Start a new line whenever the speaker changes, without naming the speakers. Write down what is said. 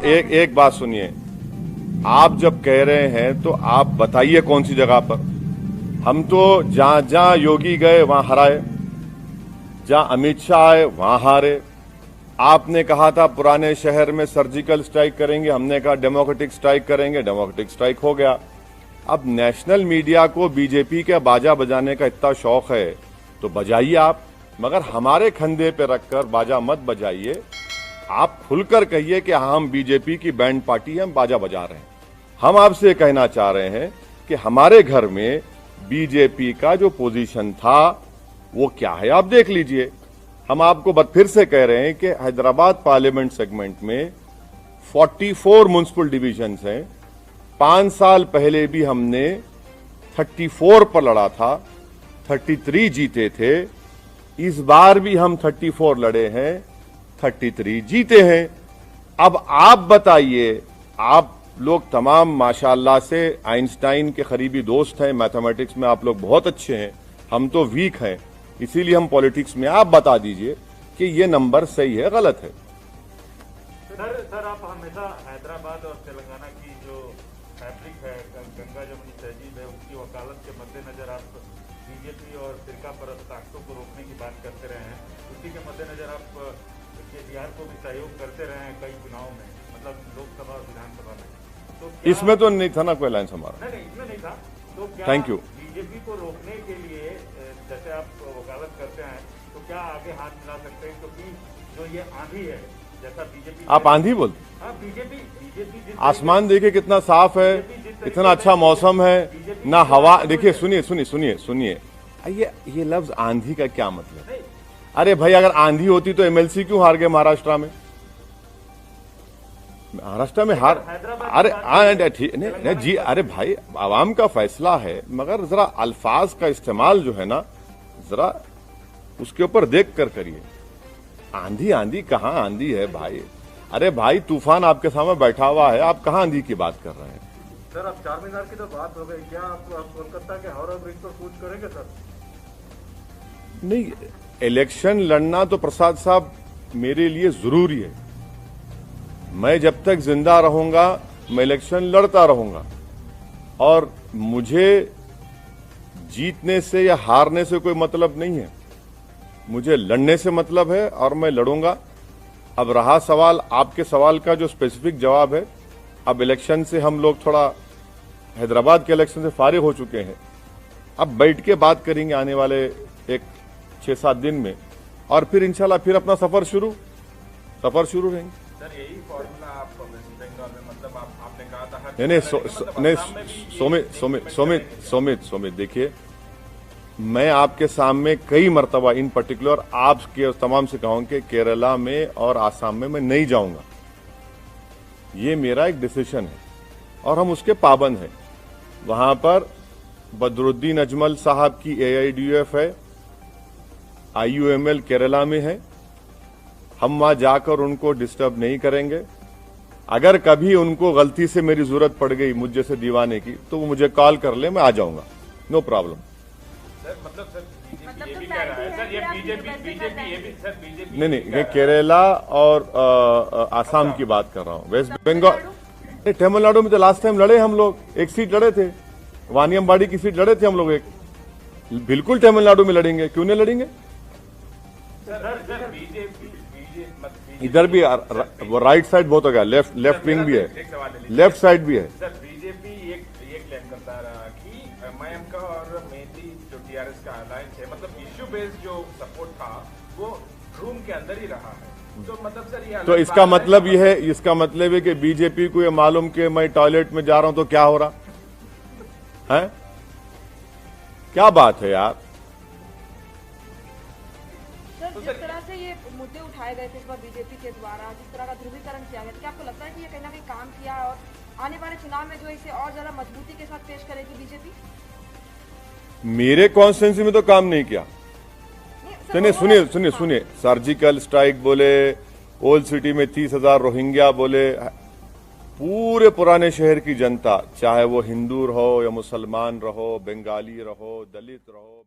एक बात सुनिए, आप जब कह रहे हैं तो आप बताइए कौन सी जगह पर। हम तो जहां जहां योगी गए वहां हराए, जहां अमित शाह आए वहां हारे। आपने कहा था पुराने शहर में सर्जिकल स्ट्राइक करेंगे, हमने कहा डेमोक्रेटिक स्ट्राइक करेंगे, डेमोक्रेटिक स्ट्राइक हो गया। अब नेशनल मीडिया को बीजेपी के बाजा बजाने का इतना शौक है तो बजाइए आप, मगर हमारे कंधे पे रखकर बाजा मत बजाइए। आप खुलकर कहिए कि हम बीजेपी की बैंड पार्टी हैं, हम बाजा बजा रहे हैं। हम आपसे कहना चाह रहे हैं कि हमारे घर में बीजेपी का जो पोजीशन था वो क्या है आप देख लीजिए। हम आपको फिर से कह रहे हैं कि हैदराबाद पार्लियामेंट सेगमेंट में 44 म्युनिसिपल डिविजन्स हैं। 5 साल पहले भी हमने 34 पर लड़ा था, 33 जीते थे। इस बार भी हम 34 लड़े हैं, 33 जीते हैं। अब आप बताइए, आप लोग तमाम माशाल्लाह से आइंस्टाइन के करीबी दोस्त हैं, मैथमेटिक्स में आप लोग बहुत अच्छे हैं, हम तो वीक हैं, इसीलिए हम पॉलिटिक्स में। आप बता दीजिए कि ये नंबर सही है गलत है।
सर आप हमेशा हैदराबाद और तेलंगाना की जो फैब्रिक है, गंगा जमुनी तहजीब है, उसकी वकालत के मद्देनजर आप बीजेपी और फिरका परस्त ताकतों को रोकने की बात करते रहे हैं। उसी के मद्देनजर आप केसीआर को भी सहयोग करते रहे हैं कई चुनाव में, मतलब लोकसभा और विधानसभा में। तो
इसमें तो नहीं था ना कोई अलायंस हमारा।
नहीं, इसमें नहीं था। तो क्या
थैंक यू।
बीजेपी को रोकने के लिए जैसे आप वकालत करते हैं तो क्या आगे हाथ मिला सकते हैं, क्योंकि जो ये आंधी है, जैसा बीजेपी
आप आंधी बोलते?
हाँ, बीजेपी
आसमान देखिए कितना साफ है, इतना अच्छा मौसम है ना, हवा देखिए। सुनिए ये लफ्ज आंधी का क्या मतलब है? अरे भाई, अगर आंधी होती तो एमएलसी क्यों हार गए महाराष्ट्र में? महाराष्ट्र में हार, अरे ठीक नहीं जी, अरे भाई आवाम का फैसला है, मगर जरा अल्फाज का इस्तेमाल जो है ना, जरा उसके ऊपर देख कर करिए। आंधी आंधी कहाँ आंधी है भाई? अरे भाई, तूफान आपके सामने बैठा हुआ है, आप कहाँ आंधी की बात कर रहे हैं?
सर अब चार मीनार की तो बात हो गई, क्या आप कोलकाता के हावड़ा ब्रिज पर कूच करेंगे सर?
नहीं, इलेक्शन लड़ना तो प्रसाद साहब मेरे लिए जरूरी है। मैं जब तक जिंदा रहूंगा मैं इलेक्शन लड़ता रहूंगा, और मुझे जीतने से या हारने से कोई मतलब नहीं है, मुझे लड़ने से मतलब है और मैं लड़ूंगा। अब रहा सवाल आपके सवाल का जो स्पेसिफिक जवाब है, अब इलेक्शन से हम लोग थोड़ा हैदराबाद के इलेक्शन से फारिग हो चुके हैं, अब बैठ के बात करेंगे आने वाले एक 6-7 दिन में, और फिर इंशाल्लाह फिर अपना सफर शुरू रहेंगे।
सर यही फॉर्मूला आप वेस्ट बंगाल में, मतलब आपने कहा था
नहीं, सोमित देखिए, मैं आपके सामने कई मर्तबा इन पर्टिकुलर आपके तमाम से कहूं कि केरला में और आसाम में मैं नहीं जाऊंगा। ये मेरा एक डिसीजन है और हम उसके पाबंद हैं। वहां पर बदरुद्दीन अजमल साहब की AIDUF है, IUML केरला में है, हम वहां जाकर उनको डिस्टर्ब नहीं करेंगे। अगर कभी उनको गलती से मेरी जरूरत पड़ गई मुझ जैसे दीवाने की, तो वो मुझे कॉल कर ले, मैं आ जाऊंगा, नो प्रॉब्लम। नहीं, ये केरला और आसाम की बात कर रहा हूं। वेस्ट बंगाल, तमिलनाडु में तो लास्ट टाइम लड़े हम लोग, एक सीट लड़े थे, वानियमबाड़ी की सीट लड़े थे हम लोग एक। बिल्कुल तमिलनाडु में लड़ेंगे, क्यों नहीं लड़ेंगे? इधर भी वो राइट साइड बहुत हो गया, लेफ्ट विंग भी है, लेफ्ट साइड भी है।
सर बीजेपी ये क्लेम करता रहा कि MIM का और मेनली जो TRS का अलायंस है, मतलब इश्यू बेस्ड जो सपोर्ट था वो रूम के अंदर ही रहा है। तो मतलब सर ये
तो इसका मतलब है कि बीजेपी को ये मालूम कि मैं टॉयलेट में जा रहा हूं तो क्या हो रहा है? क्या बात है यार?
जिस तरह से ये मुद्दे उठाए गए थे इस बार बीजेपी के द्वारा, जिस तरह का ध्रुवीकरण किया गया, क्या आपको लगता है कि ये कहीं ना कहीं काम किया और आने वाले चुनाव में जो इसे और ज्यादा मजबूती के साथ पेश करेगी बीजेपी?
मेरे कॉन्स्टिट्यूंसी में तो काम नहीं किया। नहीं, सुनिए, सर्जिकल स्ट्राइक बोले, ओल्ड सिटी में 30,000 रोहिंग्या बोले, पूरे पुराने शहर की जनता, चाहे वो हिंदू रहो या मुसलमान रहो, बंगाली रहो, दलित रहो।